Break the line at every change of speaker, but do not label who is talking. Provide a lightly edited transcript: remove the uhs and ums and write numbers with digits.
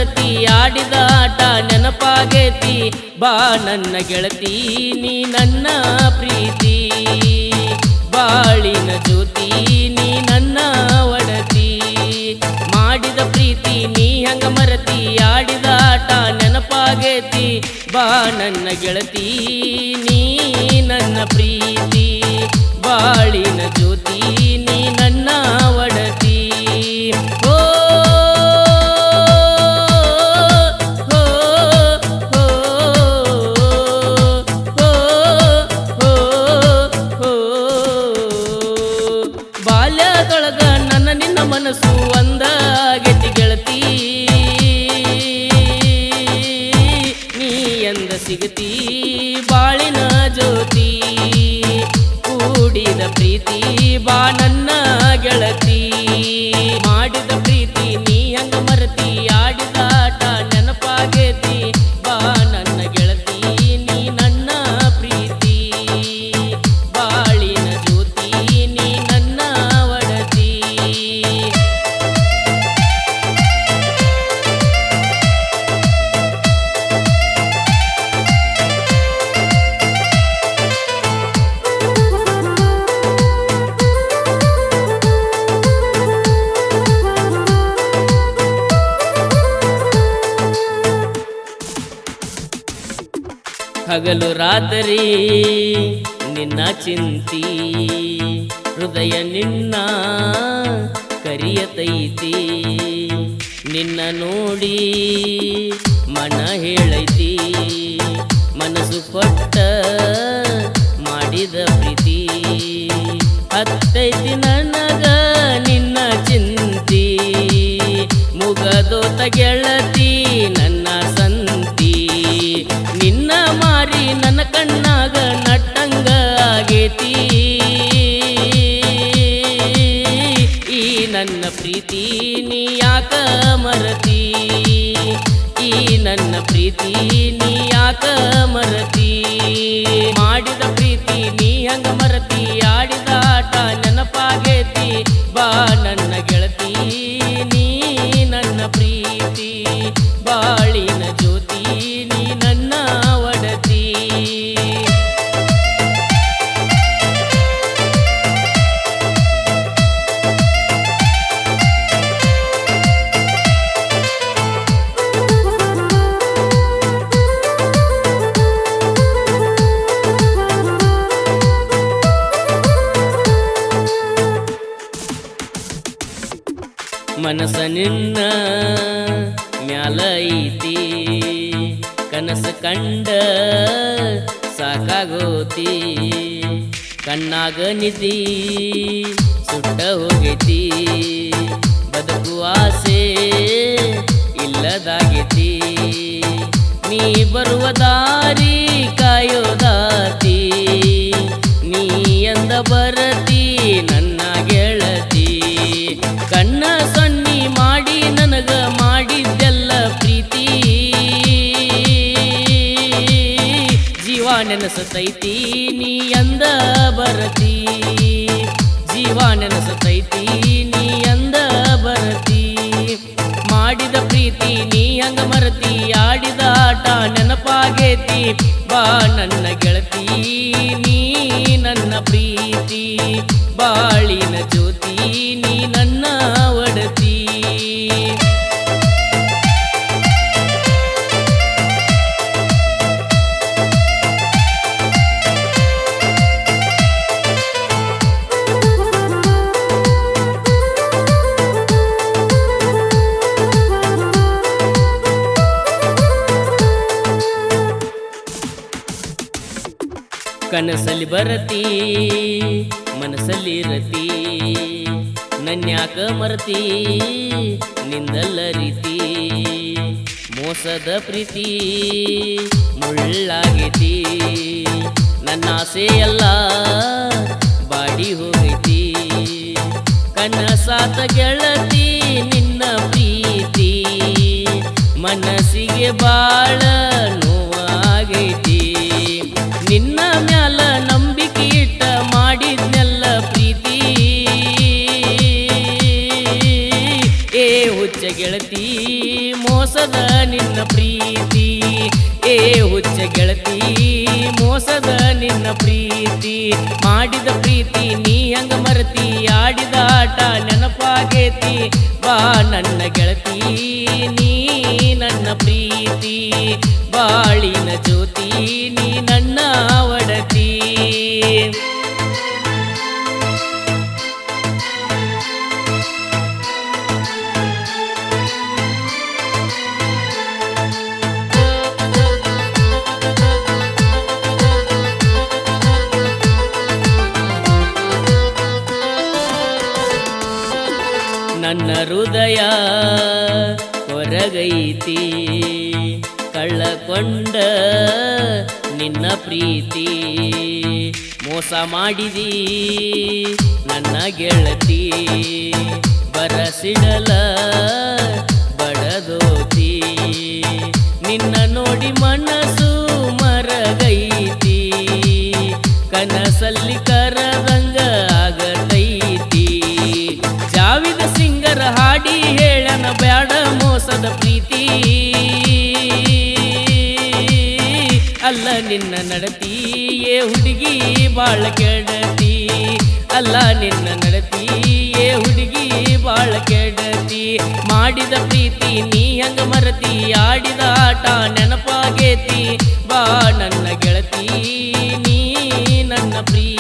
ಮರತಿ ಆಡಿದ ಆಟ ನೆನಪಾಗೈತಿ ಬಾ ನನ್ನ ಗೆಳತಿ ನೀ ನನ್ನ ಪ್ರೀತಿ ಬಾಳಿನ ಜ್ಯೋತಿ ನೀ ನನ್ನ ಒಡತಿ ಮಾಡಿದ ಪ್ರೀತಿ ನೀ ಹಂಗ ಮರತಿ ಆಡಿದ ಆಟ ನೆನಪಾಗೈತಿ ಬಾ ನನ್ನ ಗೆಳತಿ ನೀ ನನ್ನ ಪ್ರೀತಿ ಬಾಳಿನ ಜ್ಯೋತಿ ನೀ ನನ್ನ ಒಡತಿ ಓ ಬಾಲ್ಯದೊಳಗ ನನ್ನ ನಿನ್ನ ಮನಸ್ಸು ಒಂದಾಗೈತಿ ಗೆಳತಿ ನೀ ಎಂದ ಸಿಗತಿ ಬಾಳಿನ ಜ್ಯೋತಿ ಕೂಡಿದ ಪ್ರೀತಿ ಬಾ ನನ್ನ ಗೆಳತಿ ಮಾಡಿದ ಪ್ರೀತಿ ನೀ ಹಂಗ ಮರತಿ ಆಡಿದ ಆಟ ನೆನಪಾಗೈತಿ ಬಾ ನನ್ನ ಗೆಳತಿ ನೀ ನನ್ನ ಪ್ರೀತಿ ಬಾಳಿನ ಜ್ಯೋತಿ ನೀ ನನ್ನ ಒಡತಿ ಹಗಲು ರಾತ್ರಿ ನಿನ್ನ ಚಿಂತಿ ಹೃದಯ ನಿನ್ನ ಕರಿಯತೈತಿ ನಿನ್ನ ನೋಡಿ ಮನ ಹೇಳೈತಿ ಮನಸ್ಸು ಕೊಟ್ಟ ಮಾಡಿದ ಪ್ರೀತಿ ಹತ್ತೈತಿ ನನಗ ನಿನ್ನ ಚಿಂತಿ ಮುಗದೋತ ಗೆಳತಿ ನನ್ನ ಸಂತಿ ನಿನ್ನ ಮಾರಿ ನನ್ನ ಕಣ್ಣಾಗ ನಟ್ಟಂಗ ಆಗೇತಿ ಈ ನನ್ನ ಪ್ರೀತಿ ನೀ ಯಾಕ ಮರತಿ ಈ ನನ್ನ ಪ್ರೀತಿ ನೀ ಯಾಕ ಮರತಿ ಮಾಡಿದ ಪ್ರೀತಿ ನೀ ಹಂಗ ಮರತಿ ಆಡಿದ ಆಟ ನೆನಪಾಗೈತಿ ಬಾ ನನ್ನ ಗೆಳತಿ ನೀ ನನ್ನ ಪ್ರೀತಿ ಬಾಳಿನ ಜ್ಯೋತಿ ನೀ ನನ್ನ ಒಡತಿ ಮನಸ ನಿನ್ನ ಮ್ಯಾಲ ಐತಿ ಕನಸ ಕಂಡ ಸಾಕಾಗೋತಿ ಕಣ್ಣಾಗ ನಿಧಿ ಸುಟ್ಟ ಹೋಗೈತಿ ಬದುಕು ಆಸೆ ಇಲ್ಲದಾಗೈತಿ ನೀ ಬರುವ ದಾರಿ ಕಾಯೋದಾತಿ ನೀ ಎಂದ ಬರತಿ ನನ್ನ ಗೆಳತಿ ಕಣ್ಣ ಸೊನ್ನಿ ಮಾಡಿ ನನಗ ಮಾಡಿದ್ದೆಲ್ಲ ಪ್ರೀತಿ ಜೀವ ನೆನಸತೈತಿ ನೀ ಎಂದ ಬರತಿ ಜೀವ ನೆನಸತೈತಿ ನೀ ಎಂದ ಬರತಿ ಮಾಡಿದ ಪ್ರೀತಿ ನೀ ಹಂಗ ಮರತಿ ಆಡಿದ ಆಟ ನೆನಪಾಗೈತಿ ಬಾ ನನ್ನ ಗೆಳತಿ ನೀ ನನ್ನ ಪ್ರೀತಿ ಬಾಳಿನ ಜ್ಯೋತಿ ನೀ ನನ್ನ ಒಡತಿ ಕನಸಲ್ಲಿ ಬರತಿ ಮನಸ್ಸಲ್ಲಿ ರತಿ ನನ್ಯಾಕ ಮರತಿ ನಿಂದಲ್ಲ ರೀತಿ ಮೋಸದ ಪ್ರೀತಿ ಮುಳ್ಳಾಗೈತಿ ನನ್ನ ಆಸೆ ಎಲ್ಲ ಬಾಡಿ ಹೋಗೈತಿ ಕನಸಾತ ಗೆಳತಿ ನಿನ್ನ ಪ್ರೀತಿ ಮನಸ್ಸಿಗೆ ಬಾಳ ನೋವಾಗೈತಿ ನಿನ್ನ ಮ್ಯಾಲ ನಂಬಿಕೆ ಇಟ್ಟ ಮಾಡಿದ್ನೆಲ್ಲ ಪ್ರೀತಿ ಏ ಹುಚ್ಚ ಗೆಳತಿ ಮೋಸ ಮೋಸದ ನಿನ್ನ ಪ್ರೀತಿ. ಏ ಹುಚ್ಚ ಗೆಳತಿ ಮೋಸದ ನಿನ್ನ ಪ್ರೀತಿ. ಮಾಡಿದ ಪ್ರೀತಿ ನೀ ಹಂಗ ಮರತಿ, ಆಡಿದ ಆಟ ನೆನಪಾಗೇತಿ. ಬಾ ನನ್ನ ಗೆಳತಿ ನೀ ನನ್ನ ಪ್ರೀತಿ, ಬಾಳಿನ ಜ್ಯೋತಿ ನೀ ನನ್ನ ಒಡತಿ. ನನ್ನ ಹೃದಯ ಹೊರಗೈತಿ, ಕಳ್ಳಕೊಂಡ ನಿನ್ನ ಪ್ರೀತಿ. ಮೋಸ ಮಾಡಿದಿ ನನ್ನ ಗೆಳತಿ, ಬರಸಿಡಲ ಬಡದೋತಿ. ನಿನ್ನ ನೋಡಿ ಮನಸ್ಸು ಮರಗೈತಿ, ಕನಸಲ್ಲಿ ಕರದಂಗ ಆಗತೈತಿ. ಜಾವಿದ ಸಿಂಗರ ಹಾಡಿ ಹೇಳನ ಬ್ಯಾಡ ಮೋಸದ ಪ್ರೀತಿ. ಅಲ್ಲ ನಿನ್ನ ನಡತಿ ಏ ಹುಡುಗಿ ಬಾಳ ಕೆಡತಿ. ಅಲ್ಲ ನಿನ್ನ ನಡತಿ ಏ ಹುಡುಗಿ ಬಾಳ ಕೆಡತಿ. ಮಾಡಿದ ಪ್ರೀತಿ ನೀ ಹಂಗ ಮರತಿ, ಆಡಿದ ಆಟ ನೆನಪಾಗೇತಿ. ಬಾ ನನ್ನ ಗೆಳತಿ ನೀ ನನ್ನ ಪ್ರೀತಿ.